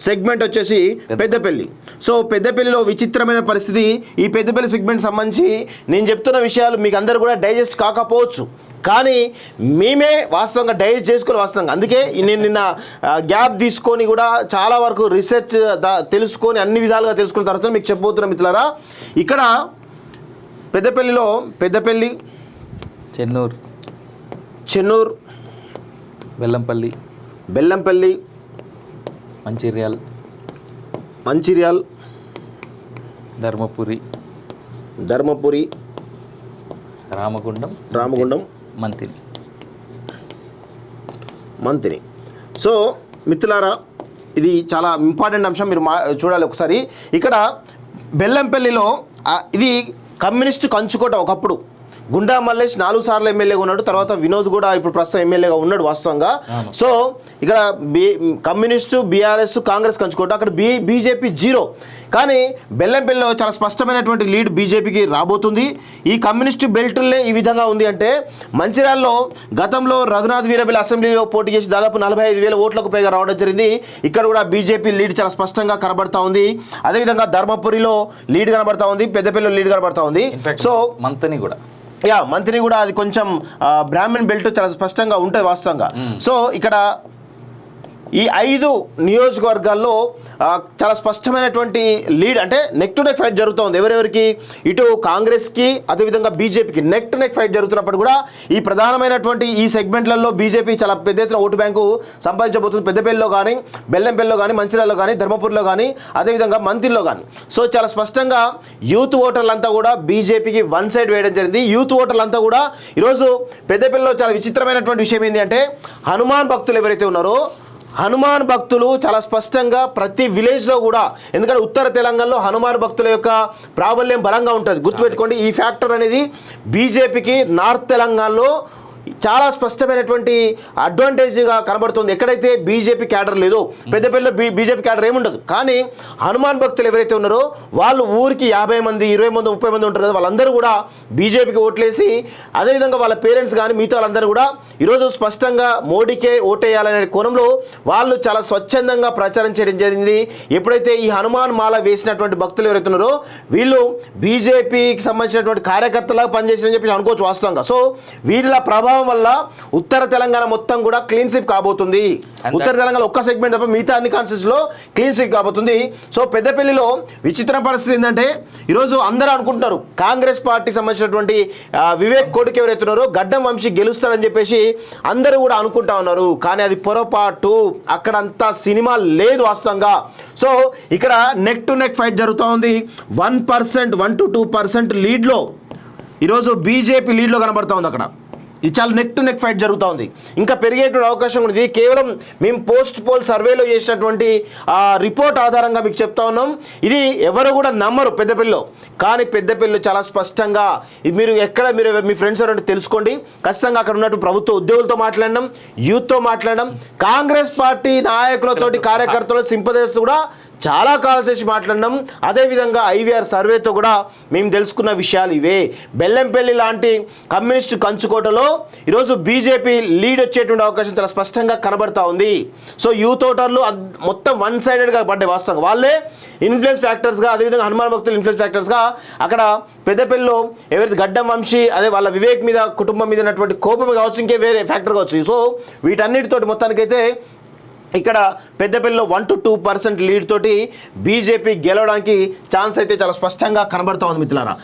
Segment వచ్చేసి Peddapalli. So పెద్దపల్లిలో విచిత్రమైన పరిస్థితి. ఈ పెద్దపల్లి సెగ్మెంట్ సంబంధించి నేను చెప్తున్న విషయాలు మీకు అందరూ కూడా డైజెస్ట్ కాకపోవచ్చు, కానీ మేమే వాస్తవంగా డైజెస్ట్ చేసుకోవాలి వాస్తవంగా. అందుకే నేను నిన్న గ్యాప్ తీసుకొని కూడా చాలా వరకు రీసెర్చ్ తెలుసుకొని అన్ని విధాలుగా తెలుసుకున్న తర్వాత మీకు చెప్పబోతున్నా మిత్రులారా. ఇక్కడ పెద్దపల్లిలో పెద్దపల్లి, చెన్నూరు, బెల్లంపల్లి, మంచిర్యాల్, ధర్మపురి, రామగుండం, మంతిని. సో మిత్రులారా, ఇది చాలా ఇంపార్టెంట్ అంశం, మీరు చూడాలి ఒకసారి. ఇక్కడ బెల్లంపల్లిలో ఇది కమ్యూనిస్టు కంచుకోట. ఒకప్పుడు గుండా మల్లేష్ 4 సార్లు ఎమ్మెల్యేగా ఉన్నాడు, తర్వాత వినోద్ కూడా ఇప్పుడు ప్రస్తుతం ఎమ్మెల్యేగా ఉన్నాడు వాస్తవంగా. సో ఇక్కడ కమ్యూనిస్టు, బీఆర్ఎస్, కాంగ్రెస్ కంచుకోట, అక్కడ బీజేపీ 0. కానీ బెల్లంపల్లిలో చాలా స్పష్టమైనటువంటి లీడ్ బీజేపీకి రాబోతుంది. ఈ కమ్యూనిస్టు బెల్టుల్లే ఈ విధంగా ఉంది అంటే, మంచిర్యాలలో గతంలో రఘునాథ్ వీరబెల్లి అసెంబ్లీలో పోటీ చేసి దాదాపు 45,000 ఓట్లకు పైగా రావడం జరిగింది. ఇక్కడ కూడా బీజేపీ లీడ్ చాలా స్పష్టంగా కనబడతా ఉంది. అదేవిధంగా ధర్మపురిలో లీడ్ కనబడతా ఉంది, పెద్దపల్లిలో లీడ్ కనబడతా ఉంది. సో మంత్రి కూడా అది కొంచెం బ్రాహ్మణ్ బెల్ట్ చాలా స్పష్టంగా ఉంటుంది వాస్తవంగా. సో ఇక్కడ ఈ 5 నియోజకవర్గాల్లో చాలా స్పష్టమైనటువంటి లీడ్, అంటే నెక్ టు నెక్ ఫైట్ జరుగుతుంది. ఎవరెవరికి? ఇటు కాంగ్రెస్కి, అదేవిధంగా బీజేపీకి నెక్ టు నెక్ ఫైట్ జరుగుతున్నప్పుడు కూడా ఈ ప్రధానమైనటువంటి ఈ సెగ్మెంట్లలో బీజేపీ చాలా పెద్ద ఎత్తున ఓటు బ్యాంకు సంపాదించబోతుంది. పెద్దపల్లిలో కానీ, బెల్లంపల్లిలో కానీ, మంచిర్యాలలో కానీ, ధర్మపురిలో కానీ, అదేవిధంగా మంత్రిలో కానీ. సో చాలా స్పష్టంగా యూత్ ఓటర్లంతా కూడా బీజేపీకి వన్ సైడ్ వేయడం జరిగింది. యూత్ ఓటర్లంతా కూడా ఈరోజు పెద్దపల్లిలో చాలా విచిత్రమైనటువంటి విషయం ఏంటి అంటే, హనుమాన్ భక్తులు ఎవరైతే ఉన్నారో, హనుమాన్ భక్తులు చాలా స్పష్టంగా ప్రతి విలేజ్లో కూడా, ఎందుకంటే ఉత్తర తెలంగాణలో హనుమాన్ భక్తుల యొక్క ప్రాబల్యం బలంగా ఉంటుంది. గుర్తుపెట్టుకోండి, ఈ ఫ్యాక్టర్ అనేది బీజేపీకి నార్త్ తెలంగాణలో చాలా స్పష్టమైనటువంటి అడ్వాంటేజ్గా కనబడుతుంది. ఎక్కడైతే బీజేపీ క్యాడర్ లేదో, పెద్దపల్లిలో బీజేపీ క్యాడర్ ఏముండదు, కానీ హనుమాన్ భక్తులు ఎవరైతే ఉన్నారో వాళ్ళు ఊరికి 50 మంది, 20 మంది, 30 మంది ఉంటారు కదా, వాళ్ళందరూ కూడా బీజేపీకి ఓట్లేసి, అదేవిధంగా వాళ్ళ పేరెంట్స్ కానీ మిగతా వాళ్ళందరూ కూడా ఈరోజు స్పష్టంగా మోడీకే ఓటేయాలనే కోణంలో వాళ్ళు చాలా స్వచ్ఛందంగా ప్రచారం చేయడం జరిగింది. ఎప్పుడైతే ఈ హనుమాన్ మాల వేసినటువంటి భక్తులు ఎవరైతే ఉన్నారో వీళ్ళు బీజేపీకి సంబంధించినటువంటి కార్యకర్తలాగా పనిచేసారని చెప్పి అనుకోవచ్చు వాస్తవంగా. సో వీళ్ళ ప్రభావం వల్ల ఉత్తర తెలంగాణ మొత్తం కూడా క్లీన్ స్వీప్ కాబోతుంది. ఉత్తర తెలంగాణ ఒక్క సెగ్మెంట్ తప్ప మిగతా అన్ని కాన్స్టిట్యూన్సీస్ లో క్లీన్ స్వీప్ కాబోతుంది. సో పెద్దపల్లిలో విచిత్ర పరిస్థితి ఏంటంటే, ఈరోజు అందరూ అనుకుంటున్నారు కాంగ్రెస్ పార్టీకి సంబంధించినటువంటి వివేక్ కొడుకు ఎవరైతున్నారో గడ్డం వంశీ గెలుస్తాడని చెప్పేసి అందరూ కూడా అనుకుంటా ఉన్నారు, కానీ అది పొరపాటు. అక్కడంతా సినిమా లేదు వాస్తవంగా. సో ఇక్కడ నెక్ టు నెక్ ఫైట్ జరుగుతూ ఉంది. 1%, 1 to 2% లీడ్లో ఈరోజు బీజేపీ లీడ్లో కనబడుతూ ఉంది. అక్కడ ఇది చాలా నెక్ టు నెక్ ఫైట్ జరుగుతూ ఉంది. ఇంకా పెరిగేటువంటి అవకాశం ఉంది. కేవలం మేము పోస్ట్ పోల్ సర్వేలో చేసినటువంటి రిపోర్ట్ ఆధారంగా మీకు చెప్తా ఉన్నాం. ఇది ఎవరు కూడా నమ్మరు పెద్దపల్లిలో, కానీ పెద్దపల్లిలో చాలా స్పష్టంగా మీరు మీ ఫ్రెండ్స్ ఎవరంటే తెలుసుకోండి. ఖచ్చితంగా అక్కడ ఉన్నట్టు ప్రభుత్వ ఉద్యోగులతో మాట్లాడడం, యూత్తో మాట్లాడడం, కాంగ్రెస్ పార్టీ నాయకులతోటి, కార్యకర్తలు, సింపదర్స్ కూడా చాలా కాల్స్ చేసి మాట్లాడినాం. అదేవిధంగా ఐవీఆర్ సర్వేతో కూడా మేము తెలుసుకున్న విషయాలు ఇవే. బెల్లంపల్లి లాంటి కమ్యూనిస్టు కంచుకోటలో ఈరోజు బీజేపీ లీడ్ వచ్చేటువంటి అవకాశం చాలా స్పష్టంగా కనబడతా ఉంది. సో యూత్ ఓటర్లు మొత్తం వన్ సైడెడ్గా పడ్డాయి వాస్తవంగా. వాళ్ళే ఇన్ఫ్లుయెన్స్ ఫ్యాక్టర్స్గా, అదేవిధంగా హనుమాన్ భక్తులు ఇన్ఫ్లుయెన్స్ ఫ్యాక్టర్స్గా అక్కడ పెద్దపల్లిలో ఎవరైతే గడ్డం వంశీ, అదే వాళ్ళ వివేక్ మీద, కుటుంబం మీద ఉన్నటువంటి కోపం కావచ్చు, ఇంకే వేరే ఫ్యాక్టర్ కావచ్చు. సో వీటన్నిటితోటి మొత్తానికైతే ఇక్కడ పెద్దపల్లిలో 1 to 2% లీడ్ తోటి బీజేపీ గెలవడానికి ఛాన్స్ అయితే చాలా స్పష్టంగా కనబడతా ఉంది మిత్రులారా.